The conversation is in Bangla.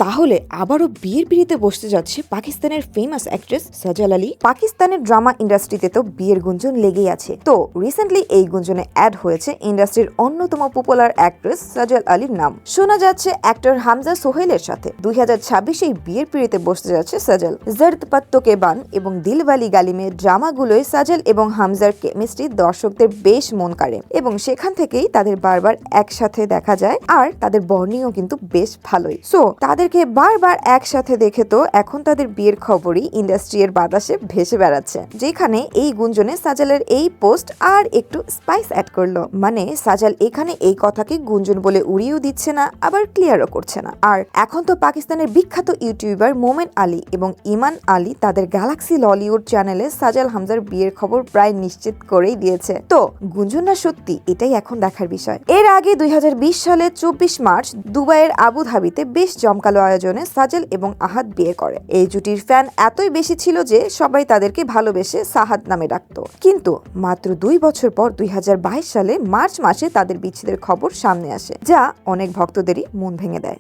তাহলে আবারও বিয়ের পিঁড়িতে বসতে যাচ্ছে পাকিস্তানের ফেমাস অ্যাক্ট্রেস সাজাল আলী। পাকিস্তানের ড্রামা ইন্ডাস্ট্রিতে তো বিয়ের গুঞ্জন লেগেই আছে। তো রিসেন্টলি এই গুঞ্জনে অ্যাড হয়েছে ইন্ডাস্ট্রির অন্যতম পপুলার অ্যাক্ট্রেস সাজাল আলীর নাম। শোনা যাচ্ছে অ্যাক্টর হামজা সোহেলের সাথে 2026 এই বিয়ের পিঁড়িতে বসতে যাচ্ছে সাজাল। জর্দ পত্তো কে বান এবং দিলওয়ালি গালিমের ড্রামাগুলোয় সাজাল এবং হামজার কেমিস্ট্রি দর্শকদের বেশ মন কাড়ে এবং সেখান থেকেই তাদের বারবার একসাথে দেখা যায়। আর তাদের বর্নিংও কিন্তু বেশ ভালোই। সো তাদেরকে বারবার একসাথে দেখে তো এখন তাদের বিয়ের খবরই ইন্ডাস্ট্রি এর বাতাসে ভেসে বেড়াচ্ছে, যেখানে এই গুঞ্জনে সাজালের এই পোস্ট আর একটু স্পাইস অ্যাড করলো। মানে সাজাল এখানে এই কথাকে গুঞ্জন বলে উড়িয়েও দিচ্ছে না, আবার ক্লিয়ারও করছে না। আর এখন তো পাকিস্তানের বিখ্যাত ইউটিউবার মোমেন আলী এবং ইমান আলী তাদের গ্যালাক্সি ললিউড চ্যানেলে সাজাল হামজার বিয়ের খবর প্রায় নিশ্চিত করেই দিয়েছে। তো গুঞ্জন না সত্যি, এটাই এখন দেখার বিষয়। এর আগে 2020 সালে 24 মার্চ দুবাইয়ের আবুধাবিতে বেশ জমকালো আয়োজনে সাজাল এবং আহাদ বিয়ে করে। এই জুটির ফ্যান এতই বেশি ছিল যে সবাই তাদেরকে ভালোবেসে সাহাদ নামে ডাকত। কিন্তু মাত্র 2 বছর পর 2022 সালে মার্চ মাসে তাদের বিচ্ছেদের খবর সামনে আসে, যা অনেক ভক্তদেরই মন ভেঙে দেয়।